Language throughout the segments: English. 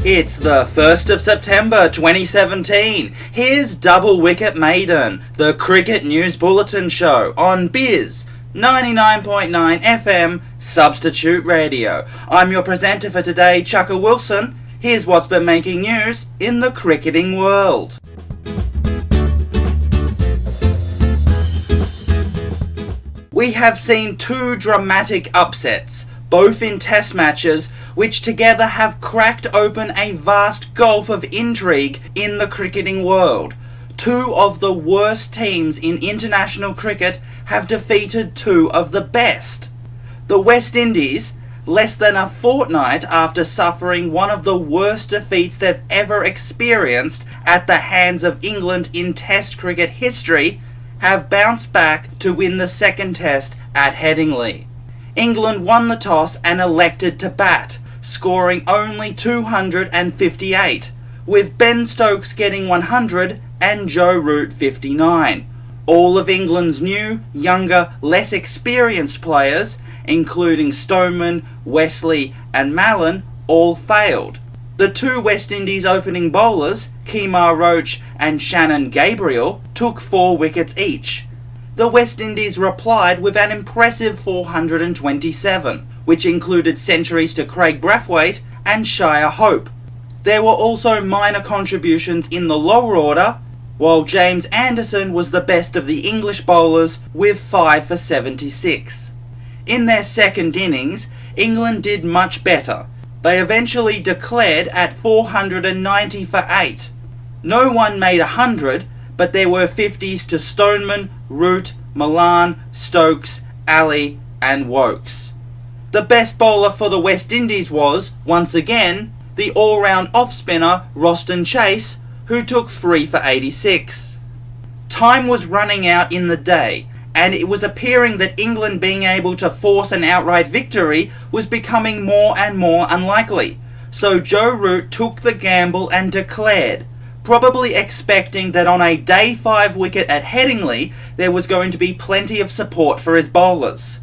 It's the 1st of September 2017. Here's Double Wicket Maiden, the cricket news bulletin show on Bizz 99.9 FM Substitute Radio. I'm your presenter for today, Chukka Wilson. Here's what's been making news in the cricketing world. We have seen two dramatic upsets, both in test matches, which together have cracked open a vast gulf of intrigue in the cricketing world. Two of the worst teams in international cricket have defeated two of the best. The West Indies, less than a fortnight after suffering one of the worst defeats they've ever experienced at the hands of England in Test cricket history, have bounced back to win the second test at Headingley. England won the toss and elected to bat, scoring only 258, with Ben Stokes getting 100 and Joe Root 59. All of England's new, younger, less experienced players, including Stoneman, Wesley and Mallon, all failed. The two West Indies opening bowlers, Kemar Roach and Shannon Gabriel, took 4 wickets each. The West Indies replied with an impressive 427, which included centuries to Craig Brathwaite and Shire Hope. There were also minor contributions in the lower order, while James Anderson was the best of the English bowlers with 5 for 76. In their second innings, England did much better. They eventually declared at 490 for 8. No one made 100, but there were 50s to Stoneman, Root, Malan, Stokes, Ali and Wokes. The best bowler for the West Indies was, once again, the all-round off-spinner Roston Chase, who took 3 for 86. Time was running out in the day, and it was appearing that England being able to force an outright victory was becoming more and more unlikely. So Joe Root took the gamble and declared, probably expecting that on a day 5 wicket at Headingley there was going to be plenty of support for his bowlers.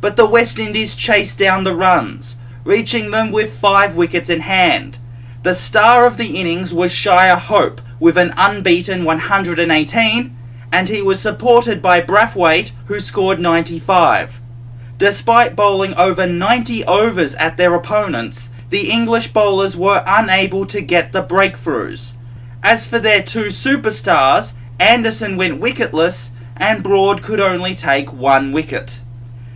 But the West Indies chased down the runs, reaching them with 5 wickets in hand. The star of the innings was Shire Hope with an unbeaten 118, and he was supported by Brathwaite, who scored 95. Despite bowling over 90 overs at their opponents, the English bowlers were unable to get the breakthroughs. As for their two superstars, Anderson went wicketless and Broad could only take 1 wicket.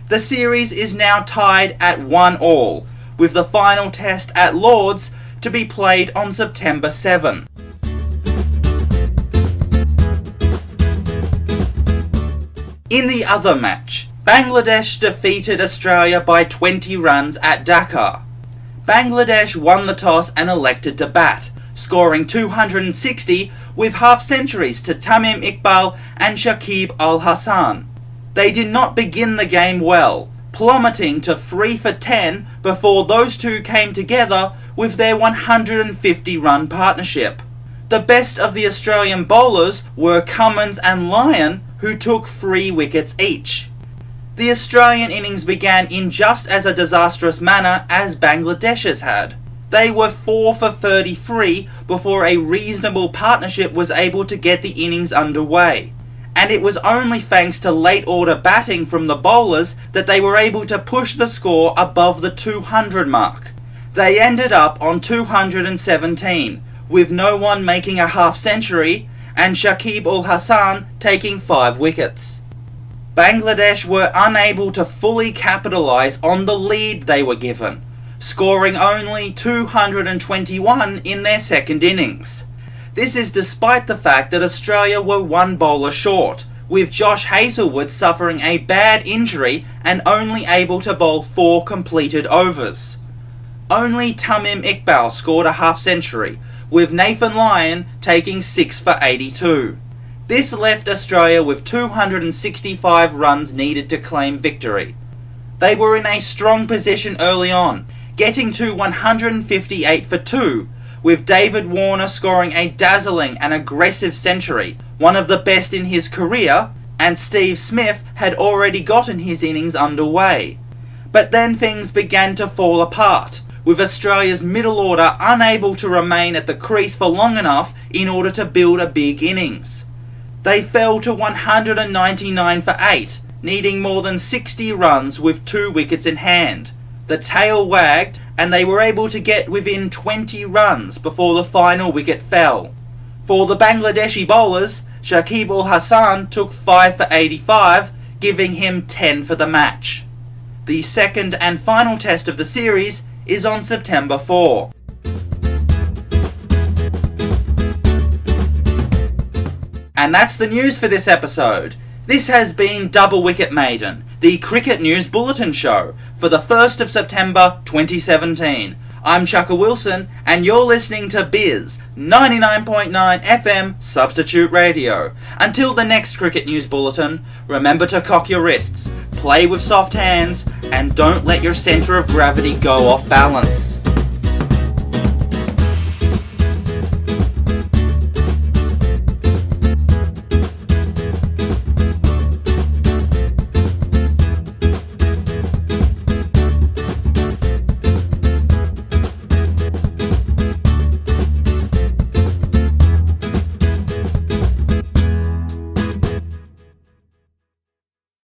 The series is now tied at 1-1, with the final test at Lord's to be played on September 7. In the other match, Bangladesh defeated Australia by 20 runs at Dhaka. Bangladesh won the toss and elected to bat, scoring 260 with half-centuries to Tamim Iqbal and Shakib Al Hassan. They did not begin the game well, plummeting to 3 for 10 before those two came together with their 150-run partnership. The best of the Australian bowlers were Cummins and Lyon, who took 3 wickets each. The Australian innings began in just as a disastrous manner as Bangladesh's had. They were 4 for 33 before a reasonable partnership was able to get the innings underway. And it was only thanks to late order batting from the bowlers that they were able to push the score above the 200 mark. They ended up on 217, with no one making a half-century, and Shakib Al Hassan taking 5 wickets. Bangladesh were unable to fully capitalise on the lead they were given, scoring only 221 in their second innings. This is despite the fact that Australia were 1 bowler short, with Josh Hazlewood suffering a bad injury and only able to bowl 4 completed overs. Only Tamim Iqbal scored a half-century, with Nathan Lyon taking 6 for 82. This left Australia with 265 runs needed to claim victory. They were in a strong position early on, getting to 158 for 2, with David Warner scoring a dazzling and aggressive century, one of the best in his career, and Steve Smith had already gotten his innings underway. But then things began to fall apart, with Australia's middle order unable to remain at the crease for long enough in order to build a big innings. They fell to 199 for 8, needing more than 60 runs with 2 wickets in hand. The tail wagged and they were able to get within 20 runs before the final wicket fell. For the Bangladeshi bowlers, Shakib Al Hasan took 5 for 85, giving him 10 for the match. The second and final test of the series is on September 4. And that's the news for this episode. This has been Double Wicket Maiden, the cricket news bulletin show for the 1st of September 2017. I'm Chukka Wilson, and you're listening to Bizz 99.9 FM Substitute Radio. Until the next cricket news bulletin, remember to cock your wrists, play with soft hands, and don't let your centre of gravity go off balance.